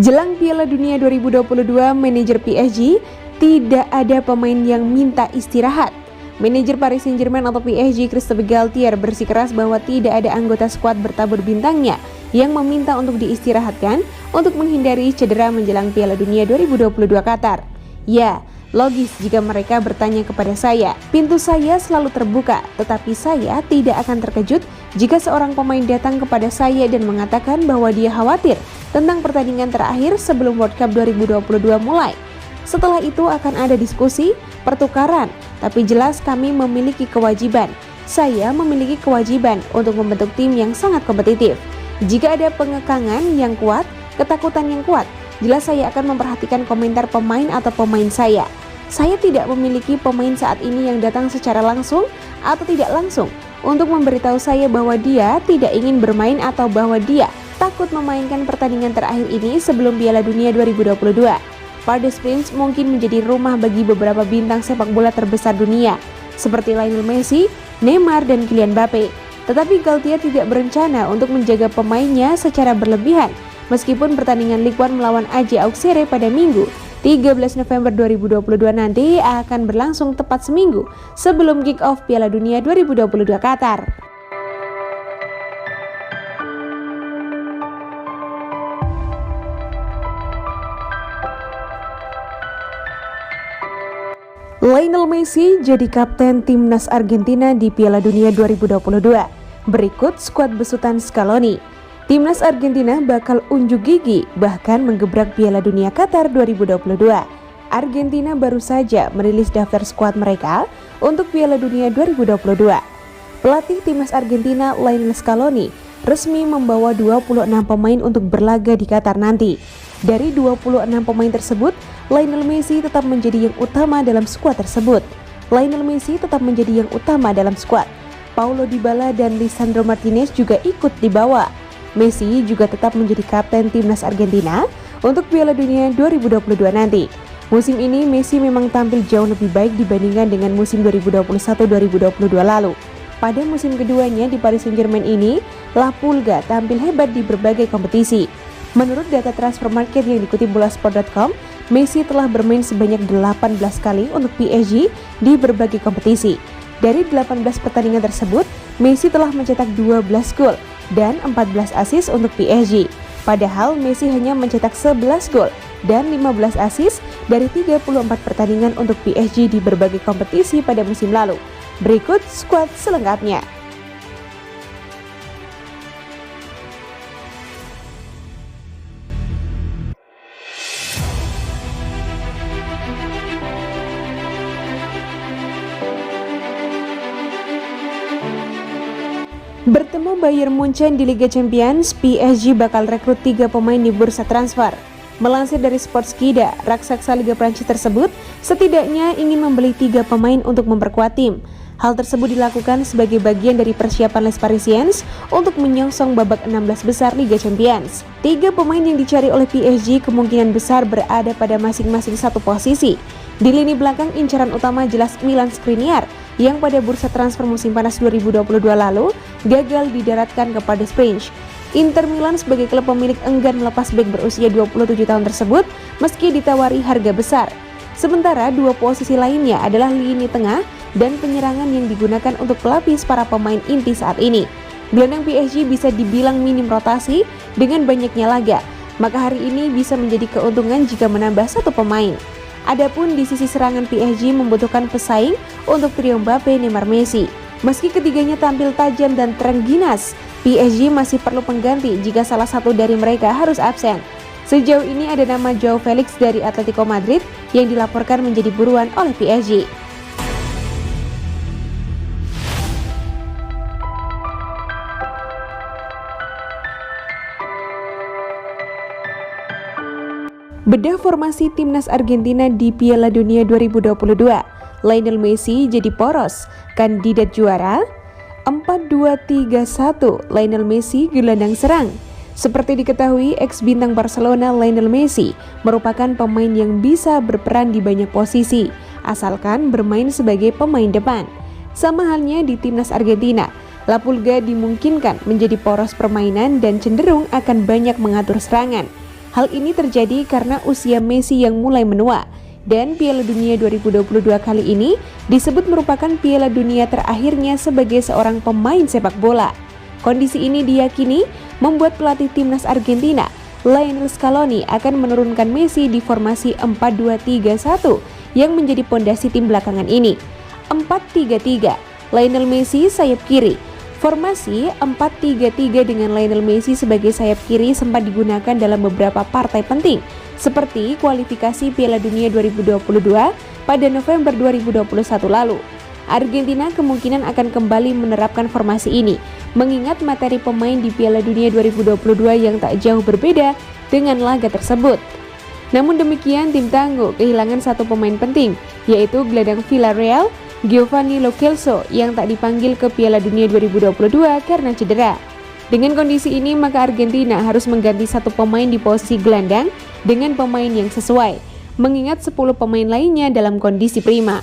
Jelang Piala Dunia 2022, manajer PSG tidak ada pemain yang minta istirahat. Manajer Paris Saint-Germain atau PSG, Christophe Galtier, bersikeras bahwa tidak ada anggota skuad bertabur bintangnya yang meminta untuk diistirahatkan untuk menghindari cedera menjelang Piala Dunia 2022 Qatar. Ya, logis jika mereka bertanya kepada saya. Pintu saya selalu terbuka, tetapi saya tidak akan terkejut jika seorang pemain datang kepada saya dan mengatakan bahwa dia khawatir tentang pertandingan terakhir sebelum World Cup 2022 mulai. Setelah itu akan ada diskusi, pertukaran, tapi jelas kami memiliki kewajiban. Saya memiliki kewajiban untuk membentuk tim yang sangat kompetitif. Jika ada pengekangan yang kuat, ketakutan yang kuat, jelas saya akan memperhatikan komentar pemain atau pemain saya. Saya tidak memiliki pemain saat ini yang datang secara langsung atau tidak langsung untuk memberitahu saya bahwa dia tidak ingin bermain atau bahwa dia takut memainkan pertandingan terakhir ini sebelum Piala Dunia 2022. Parc des Princes mungkin menjadi rumah bagi beberapa bintang sepak bola terbesar dunia seperti Lionel Messi, Neymar, dan Kylian Mbappe. Tetapi Galtier tidak berencana untuk menjaga pemainnya secara berlebihan meskipun pertandingan Ligue 1 melawan AZ Auxerre pada Minggu 13 November 2022 nanti akan berlangsung tepat seminggu sebelum kick-off Piala Dunia 2022 Qatar. Lionel Messi jadi kapten timnas Argentina di Piala Dunia 2022. Berikut skuad besutan Scaloni. Timnas Argentina bakal unjuk gigi bahkan menggebrak Piala Dunia Qatar 2022. Argentina baru saja merilis daftar skuad mereka untuk Piala Dunia 2022. Pelatih timnas Argentina Lionel Scaloni resmi membawa 26 pemain untuk berlaga di Qatar nanti. Dari 26 pemain tersebut, Lionel Messi tetap menjadi yang utama dalam skuad tersebut. Paulo Dybala dan Lisandro Martinez juga ikut dibawa. Messi juga tetap menjadi kapten timnas Argentina untuk Piala Dunia 2022 nanti. Musim ini Messi memang tampil jauh lebih baik dibandingkan dengan musim 2021-2022 lalu. Pada musim keduanya di Paris Saint-Germain ini, La Pulga tampil hebat di berbagai kompetisi. Menurut data transfer market yang dikutip bolasport.com, Messi telah bermain sebanyak 18 kali untuk PSG di berbagai kompetisi. Dari 18 pertandingan tersebut, Messi telah mencetak 12 gol dan 14 assist untuk PSG. Padahal Messi hanya mencetak 11 gol dan 15 assist dari 34 pertandingan untuk PSG di berbagai kompetisi pada musim lalu. Berikut skuad selengkapnya. Bertemu Bayern Munchen di Liga Champions, PSG bakal rekrut 3 pemain di bursa transfer. Melansir dari Sportskida, raksasa Liga Prancis tersebut setidaknya ingin membeli 3 pemain untuk memperkuat tim. Hal tersebut dilakukan sebagai bagian dari persiapan Les Parisiens untuk menyongsong babak 16 besar Liga Champions. 3 pemain yang dicari oleh PSG kemungkinan besar berada pada masing-masing satu posisi. Di lini belakang incaran utama jelas Milan Skriniar yang pada bursa transfer musim panas 2022 lalu gagal didaratkan ke Parc des Princes. Inter Milan sebagai klub pemilik enggan melepas bek berusia 27 tahun tersebut meski ditawari harga besar. Sementara 2 posisi lainnya adalah lini tengah dan penyerangan yang digunakan untuk pelapis para pemain inti saat ini. Gelandang PSG bisa dibilang minim rotasi dengan banyaknya laga, maka hari ini bisa menjadi keuntungan jika menambah 1 pemain. Adapun di sisi serangan PSG membutuhkan pesaing untuk trio Mbappe, Neymar, Messi. Meski ketiganya tampil tajam dan terengginas, PSG masih perlu pengganti jika salah satu dari mereka harus absen. Sejauh ini ada nama Joao Felix dari Atletico Madrid yang dilaporkan menjadi buruan oleh PSG. Bedah formasi timnas Argentina di Piala Dunia 2022. Lionel Messi jadi poros, kandidat juara. 4-2-3-1, Lionel Messi gelandang serang. Seperti diketahui, ex-bintang Barcelona Lionel Messi merupakan pemain yang bisa berperan di banyak posisi, asalkan bermain sebagai pemain depan. Sama halnya di timnas Argentina, La Pulga dimungkinkan menjadi poros permainan dan cenderung akan banyak mengatur serangan. Hal ini terjadi karena usia Messi yang mulai menua, dan Piala Dunia 2022 kali ini disebut merupakan Piala Dunia terakhirnya sebagai seorang pemain sepak bola. Kondisi ini diyakini membuat pelatih timnas Argentina, Lionel Scaloni, akan menurunkan Messi di formasi 4-2-3-1 yang menjadi pondasi tim belakangan ini. 4-3-3, Lionel Messi sayap kiri. Formasi 4-3-3 dengan Lionel Messi sebagai sayap kiri sempat digunakan dalam beberapa partai penting, seperti kualifikasi Piala Dunia 2022 pada November 2021 lalu. Argentina kemungkinan akan kembali menerapkan formasi ini, mengingat materi pemain di Piala Dunia 2022 yang tak jauh berbeda dengan laga tersebut. Namun demikian, tim tangguh kehilangan satu pemain penting, yaitu gelandang Villarreal, Giovanni Lo Celso, yang tak dipanggil ke Piala Dunia 2022 karena cedera. Dengan kondisi ini, maka Argentina harus mengganti satu pemain di posisi gelandang dengan pemain yang sesuai, mengingat 10 pemain lainnya dalam kondisi prima.